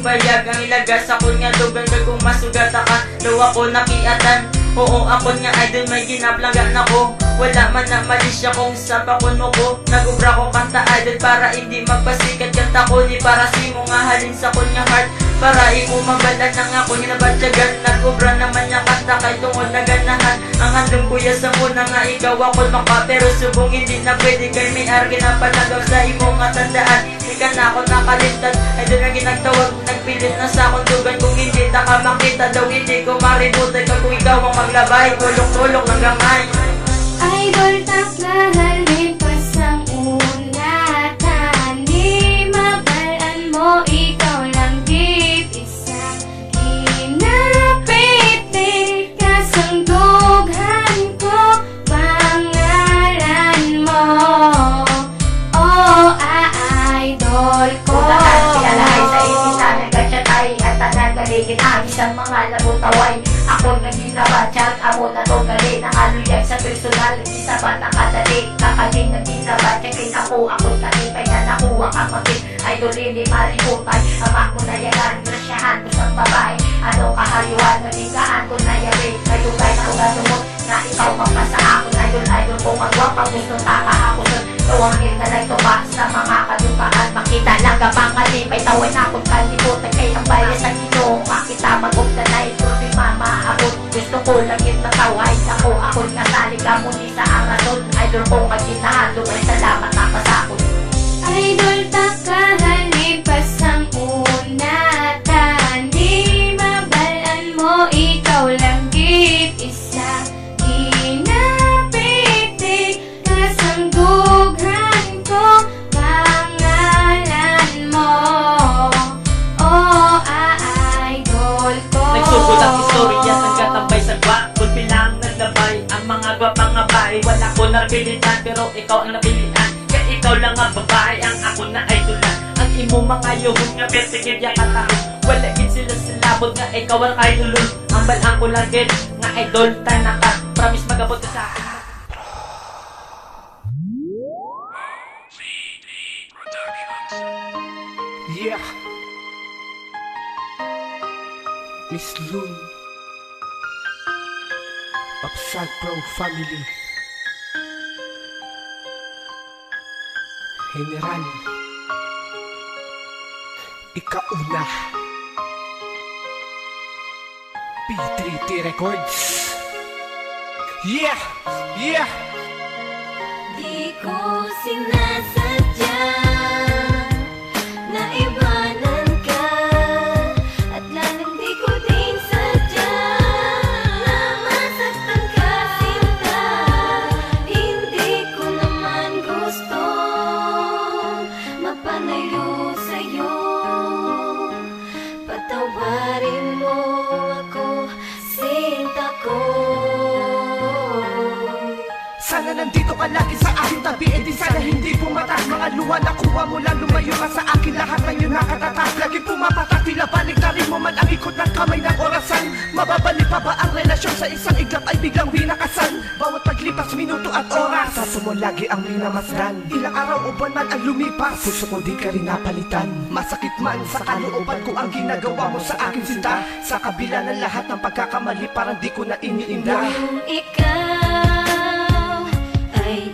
bayag ang ilaga sa kun nga dugang kung masugata ka. Daw ako nakiatan, oo ako nga idol may ginaplangan ako. Wala man na mali siya kung sa pakon mo ko. Nag-ubra ko kanta idol para hindi magpasikat. Kanta ko ni para si mo nga halin sa kun nga heart. Para imo mabalan ng ako hinabatyagan. Nag-ubra naman niya kanta kay tungod na ganahan. Ang handong kuya sa muna nga ikaw ako maka. Pero subong hindi na pwede kay may argi na palagaw sa imo nga tandaan. Di ka na ako nakalimtan, idol na ginagtawag. Nagpilit na sa akong dugan kung hindi ta ka makita. Daw hindi ko maributan ka kung ikaw ang maglabay. Tulong-tulong ng gamay. Idol taklahan lipas ang unatan. Di mabalaan mo, ikaw lang git isa. Kinapiti kasangdughan ko pangalan mo. Oh, idol ko. Unahan kilalahay sa isisan nagkasyatay at tanagaligin ang isang mga labutaway. Ako naginabatsag, amo na to gali ng aluyag sa personal. Isa ba nakadali, kakaling naginabatsagin ako talipay na nakuha kang makit. Idol hindi mariputay, amak mo na yalan, grasyahan ko sa babae. Ano kahayuan, naligaan ko na yari. Kayugay na ugadumot, na ikaw magpasa ako. Idol kung magwapang gusto takahakusun. Tuwangin na lang tumaas sa mga kadukaan. Makita lang ka pang kalipay, tawan akong kalimutan. Kay ang bayan sa ginoo, makita magugda na ito ni mama. Gusto ko lang yung mataway ako nasali ka muli sa arason. Idol ko magkinahan, lumay salamat nakasakot. Idol taklahan lipas ang unatan. Di mabalaan mo, ikaw lang git isa. Kinapiti kasangdughan ko pangalan mo. Oh, idol ko. Nagsugod ang istorya ng katambay sa gwa. Kulpi lang naglabay ang mga gwapang abay. Wala ko napilitan pero ikaw ang napilian. Kaya ikaw lang ang babae, ang ako na idolan. Ang imo mga yuhon nga pertigid ya katahon. Wala gid sila silabot nga ikaw ang idolon. Ang balang ko lang gid nga idol tanaka. Promise magabot ka sa akin. Yeah, Miss Loon of Sad Pro Family, General Ikauna, P3T Records. Yeah, yeah. Di ko sinasadya na iwanan ka, at lalong di ko din sadya na masaktan ka, sinta. Hindi ko naman gusto mapalayo sa'yo. Patawarin mo ako, sinta ko. Sana nandito ka lagi sa aking tabi, e di sana hindi pumatak. Mga luha nakuha mo lang, lumayo ka sa akin. Lahat ng yun nakatatak, lagi pumapatak. Tila balik na rin mo man ang ikot ng kamay ng orasan. Mababalik pa ba ang relasyon sa isang iglap ay biglang winakasan? Bawat paglipas, minuto at oras, sa mo lagi ang minamasdan. Ilang araw o buwan man ang lumipas, puso ko di ka rin napalitan. Masakit man sa kalooban ko ang ginagawa mo sa akin, sinta. Sa kabila ng lahat ng pagkakamali, parang di ko na iniinda. Kung ikaw ay